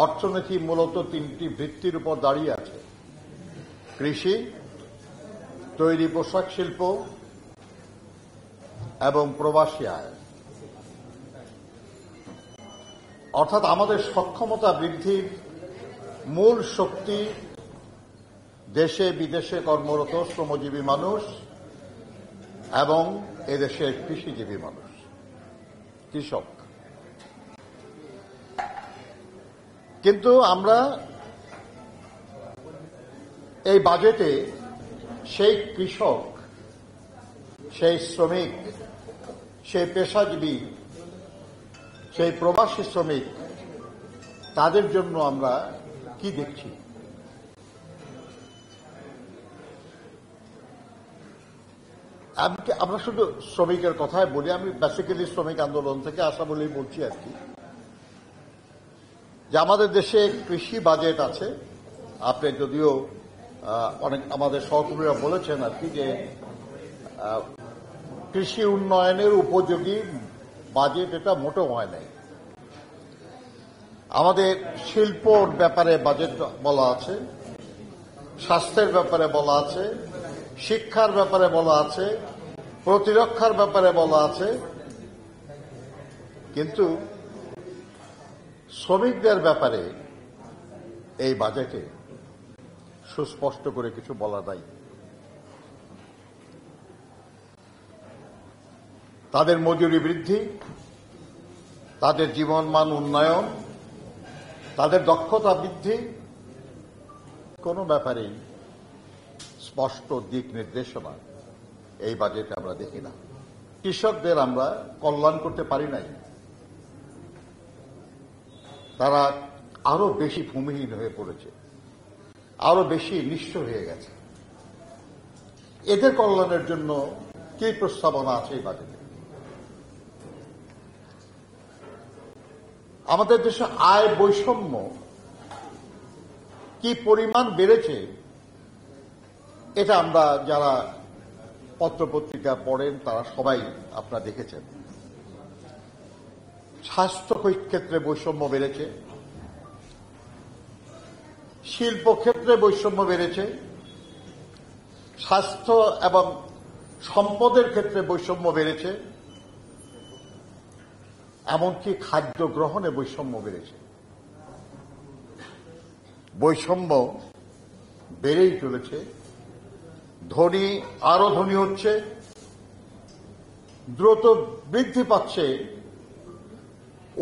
অর্থনীতি মূলত তিনটি ভিত্তির উপর দাঁড়িয়ে আছে: কৃষি, তৈরি পোশাক শিল্প এবং প্রবাসী আয়। অর্থাৎ আমাদের সক্ষমতা বৃদ্ধির মূল শক্তি দেশে বিদেশে কর্মরত শ্রমজীবী মানুষ এবং এদেশের কৃষিজীবী মানুষ, কৃষক। কিন্তু আমরা এই বাজেটে সেই কৃষক, সেই শ্রমিক, সেই পেশাজীবী, সেই প্রবাসী শ্রমিক, তাদের জন্য আমরা কি দেখছি? আমরা শুধু শ্রমিকের কথাই বলি, আমি বেসিক্যালি শ্রমিক আন্দোলন থেকে আসা বলেই বলছি আর কি, যে আমাদের দেশে কৃষি বাজেট আছে। আপনি যদিও অনেক আমাদের সহকর্মীরা বলেছেন আর কি, যে কৃষি উন্নয়নের উপযোগী বাজেট এটা মোটেও হয় নাই। আমাদের শিল্পর ব্যাপারে বাজেট বলা আছে, স্বাস্থ্যের ব্যাপারে বলা আছে, শিক্ষার ব্যাপারে বলা আছে, প্রতিরক্ষার ব্যাপারে বলা আছে, কিন্তু শ্রমিকদের ব্যাপারে এই বাজেটে সুস্পষ্ট করে কিছু বলা নাই। তাদের মজুরি বৃদ্ধি, তাদের জীবনমান উন্নয়ন, তাদের দক্ষতা বৃদ্ধি, কোনো ব্যাপারেই স্পষ্ট দিক নির্দেশনা এই বাজেটে আমরা দেখি না। কৃষকদের আমরা কল্যাণ করতে পারি নাই, তারা আরো বেশি ভূমিহীন হয়ে পড়েছে, আরো বেশি নিঃস্ব হয়ে গেছে। এদের কল্যাণের জন্য কি প্রস্তাবনা আছে এই বাজেটে? আমাদের দেশে আয় বৈষম্য কি পরিমাণ বেড়েছে, এটা আমরা যারা পত্রপত্রিকা পড়েন তারা সবাই আপনারা দেখেছেন। স্বাস্থ্য ক্ষেত্রে বৈষম্য বেড়েছে, শিল্প ক্ষেত্রে বৈষম্য বেড়েছে, স্বাস্থ্য এবং সম্পদের ক্ষেত্রে বৈষম্য বেড়েছে, এমনকি খাদ্য গ্রহণে বৈষম্য বেড়েছে। বৈষম্য বেড়েই চলেছে। ধনী আরো ধনী হচ্ছে, দ্রুত বৃদ্ধি পাচ্ছে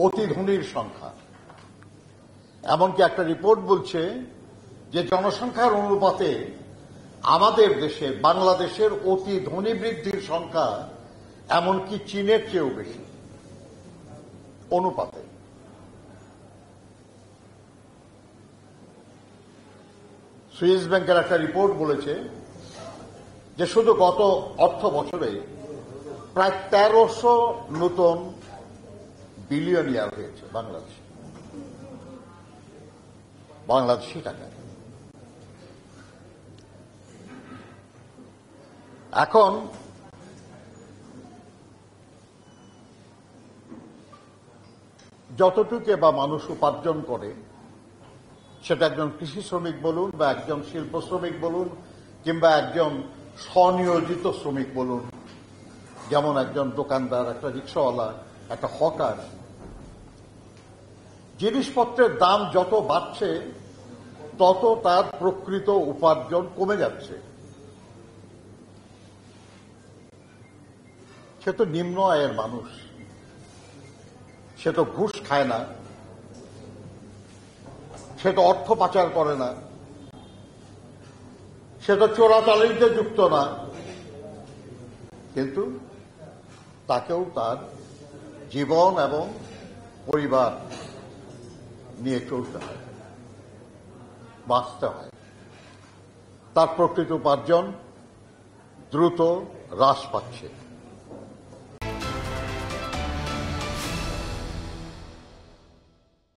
অতি ধনীর সংখ্যা। এমনকি একটা রিপোর্ট বলছে যে জনসংখ্যার অনুপাতে আমাদের দেশে, বাংলাদেশের অতি ধনী বৃদ্ধির সংখ্যা এমনকি চীনের চেয়েও বেশি অনুপাতে। সুইস ব্যাংকের একটা রিপোর্ট বলেছে যে শুধু গত অর্থ বছরে প্রায় 1300 নতুন বিলিয়নিয়ার হয়েছে বাংলাদেশি টাকা। এখন যতটুকু বা মানুষ উপার্জন করে, সেটা একজন কৃষি শ্রমিক বলুন বা একজন শিল্প শ্রমিক বলুন কিংবা একজন স্বনিয়োজিত শ্রমিক বলুন, যেমন একজন দোকানদার, একটা রিক্সাওয়ালা, একটা হকার, জিনিসপত্রের দাম যত বাড়ছে তত তার প্রকৃত উপার্জন কমে যাচ্ছে। সে তো নিম্ন আয়ের মানুষ, সে তো ঘুষ খায় না, সে তো অর্থ পাচার করে না, সে তো চোরাচালানিতে যুক্ত না, কিন্তু তাকেও তার জীবন এবং পরিবার নিয়ে চলতে হয়, বাঁচতে হয়। তার প্রকৃত উপার্জন দ্রুত হ্রাস পাচ্ছে।